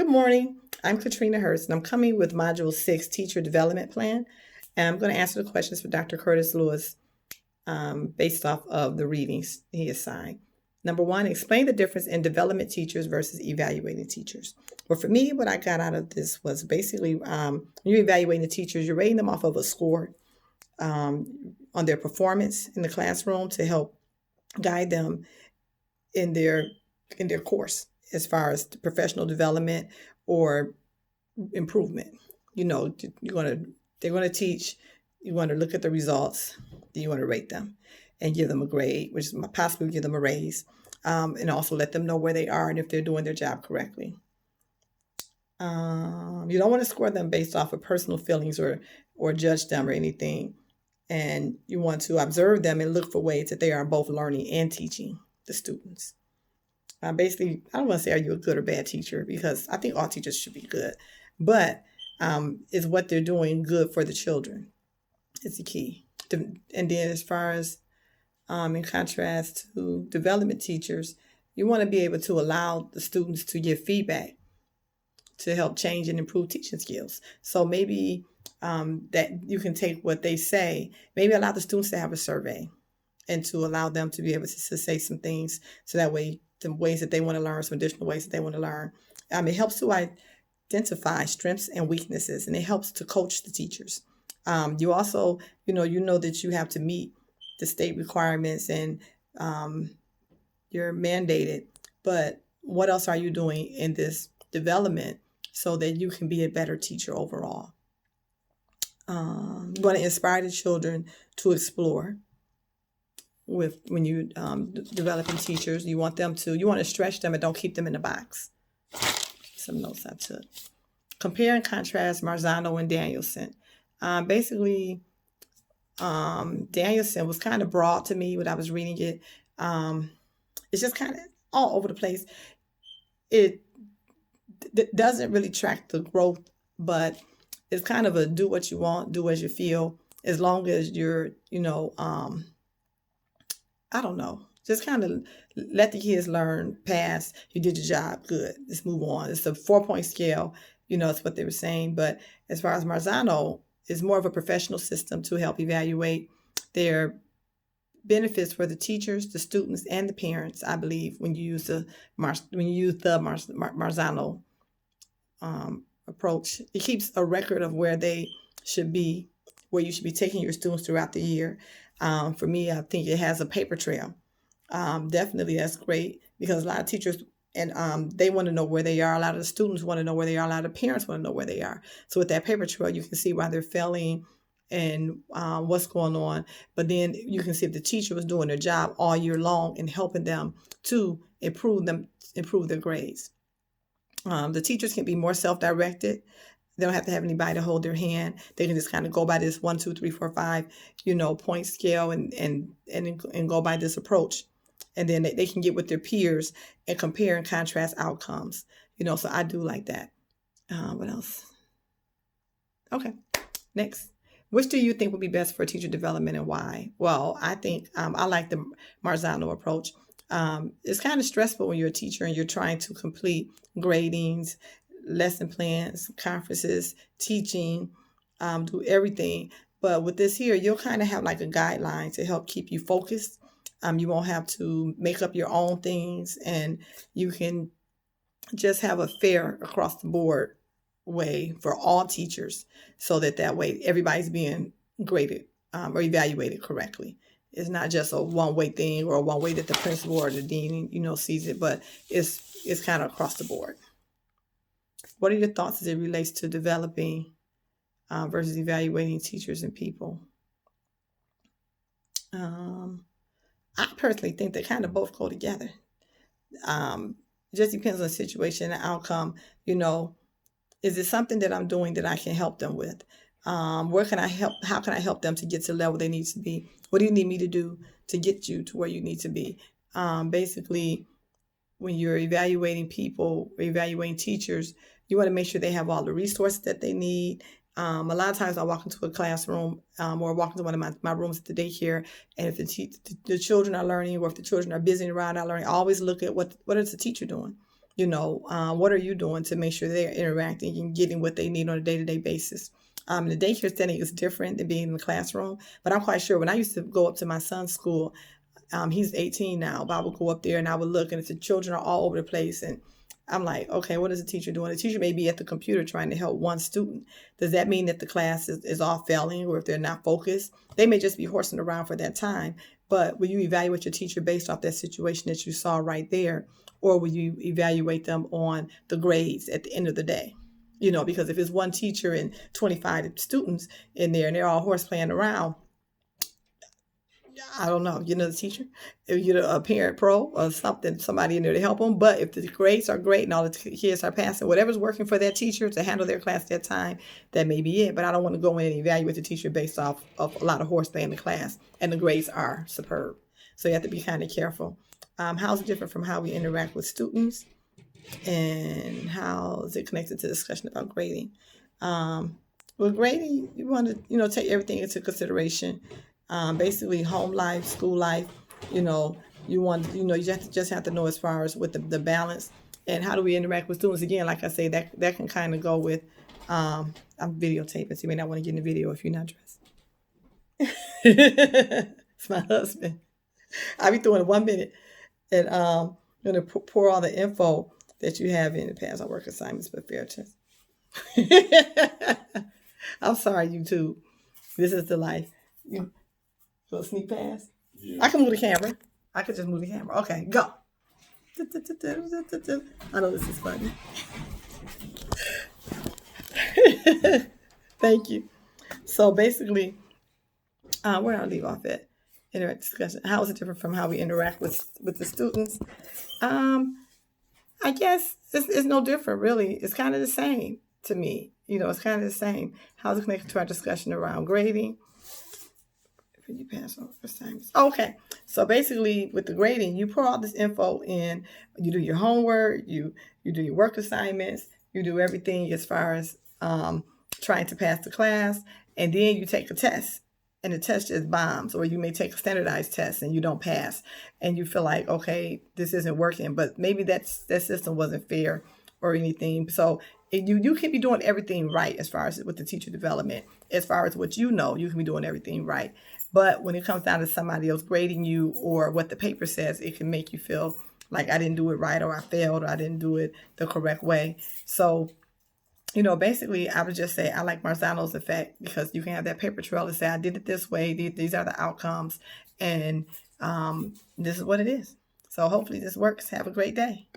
Good morning. I'm Katrina Hurst, and I'm coming with Module 6 Teacher Development Plan. And I'm going to answer the questions for Dr. Curtis Lewis based off of the readings he assigned. Number one, explain the difference in development teachers versus evaluating teachers. Well, for me, what I got out of this was basically when you're evaluating the teachers, you're rating them off of a score on their performance in the classroom to help guide them in their course as far as professional development or improvement. You know, they're gonna teach. You want to look at the results. Then you want to rate them and give them a grade, which is possibly give them a raise, and also let them know where they are and if they're doing their job correctly. You don't want to score them based off of personal feelings or judge them or anything. And you want to observe them and look for ways that they are both learning and teaching the students. Basically, I don't want to say are you a good or bad teacher, because I think all teachers should be good, but is what they're doing good for the children is the key. And then as far as in contrast to development teachers, you want to be able to allow the students to give feedback to help change and improve teaching skills. So maybe that you can take what they say, maybe allow the students to have a survey and to allow them to be able to say some things so that way the ways that they want to learn, some additional ways that they want to learn. It helps to identify strengths and weaknesses, and it helps to coach the teachers. You also, you know that you have to meet the state requirements and you're mandated, but what else are you doing in this development so that you can be a better teacher overall? You want to inspire the children to explore. When you developing teachers, you want to stretch them and don't keep them in a box. Some notes I took. Compare and contrast Marzano and Danielson. Basically, Danielson was kind of broad to me when I was reading it. It's just kind of all over the place. It doesn't really track the growth, but it's kind of a do what you want, do as you feel, as long as you're, I don't know. Just kind of let the kids learn, pass. You did your job, good. Let's move on. It's a 4-point scale. It's what they were saying. But as far as Marzano, it's more of a professional system to help evaluate their benefits for the teachers, the students, and the parents. I believe when you use the Marzano approach, it keeps a record of where they should be, where you should be taking your students throughout the year. For me, I think it has a paper trail. Definitely, that's great, because a lot of teachers and they want to know where they are. A lot of the students want to know where they are. A lot of parents want to know where they are. So with that paper trail, you can see why they're failing and what's going on. But then you can see if the teacher was doing their job all year long and helping them to improve their grades. The teachers can be more self-directed. They don't have to have anybody to hold their hand. They can just kind of go by this 1, 2, 3, 4, 5, point scale and go by this approach. And then they can get with their peers and compare and contrast outcomes. So I do like that. What else? Okay, next. Which do you think would be best for teacher development and why? Well, I think I like the Marzano approach. It's kind of stressful when you're a teacher and you're trying to complete gradings, lesson plans, conferences, teaching, do everything. But with this here, you'll kind of have like a guideline to help keep you focused. You won't have to make up your own things, and you can just have a fair across the board way for all teachers, so that way everybody's being graded or evaluated correctly. It's not just a one-way thing or a one way that the principal or the dean, sees it, but it's kind of across the board. What are your thoughts as it relates to developing versus evaluating teachers and people? I personally think they kind of both go together. It just depends on the situation and the outcome. Is it something that I'm doing that I can help them with? Where can I help? How can I help them to get to the level they need to be? What do you need me to do to get you to where you need to be? Basically, when you're evaluating people, or evaluating teachers, you want to make sure they have all the resources that they need. A lot of times I walk into a classroom or walk into one of my rooms at the daycare, and if the children are learning or if the children are busy around not learning, I always look at what is the teacher doing? What are you doing to make sure they're interacting and getting what they need on a day-to-day basis? The daycare setting is different than being in the classroom, but I'm quite sure when I used to go up to my son's school, he's 18 now, but I would go up there and I would look and the children are all over the place. And I'm like, okay, what is the teacher doing? The teacher may be at the computer trying to help one student. Does that mean that the class is all failing, or if they're not focused? They may just be horsing around for that time. But will you evaluate your teacher based off that situation that you saw right there? Or will you evaluate them on the grades at the end of the day? Because if it's one teacher and 25 students in there and they're all horse playing around, I don't know, the teacher, if you're a parent pro or something, somebody in there to help them. But if the grades are great and all the kids are passing, whatever's working for that teacher to handle their class that time, that may be it. But I don't want to go in and evaluate the teacher based off of a lot of horseplay in the class, and the grades are superb. So you have to be kind of careful. How's it different from how we interact with students, and how is it connected to the discussion about grading? With grading, you want to, take everything into consideration. Basically home life, school life, you want, you just have to know as far as with the balance and how do we interact with students. Again, like I say, that can kind of go with, I'm videotaping, so you may not want to get in the video if you're not dressed. It's my husband. I'll be doing it 1 minute, and I'm going to pour all the info that you have in the past on work assignments, but fair test. I'm sorry, YouTube. This is the life. You go sneak past? Yeah. I can move the camera. I could just move the camera. Okay, go. I know this is funny. Thank you. So basically, where do I leave off at? Interact discussion. How is it different from how we interact with the students? I guess it's no different, really. It's kind of the same to me. It's kind of the same. How's it connected to our discussion around grading? You pass on assignments. Okay, so basically with the grading, you pour all this info in. You do your homework. You do your work assignments. You do everything as far as trying to pass the class, and then you take a test, and the test just bombs. Or you may take a standardized test and you don't pass, and you feel like, okay, this isn't working. But maybe that system wasn't fair or anything. So you can be doing everything right as far as with the teacher development. As far as what you can be doing everything right. But when it comes down to somebody else grading you or what the paper says, it can make you feel like I didn't do it right, or I failed, or I didn't do it the correct way. So, basically I would just say I like Marzano's effect, because you can have that paper trail to say I did it this way. These are the outcomes, and this is what it is. So hopefully this works. Have a great day.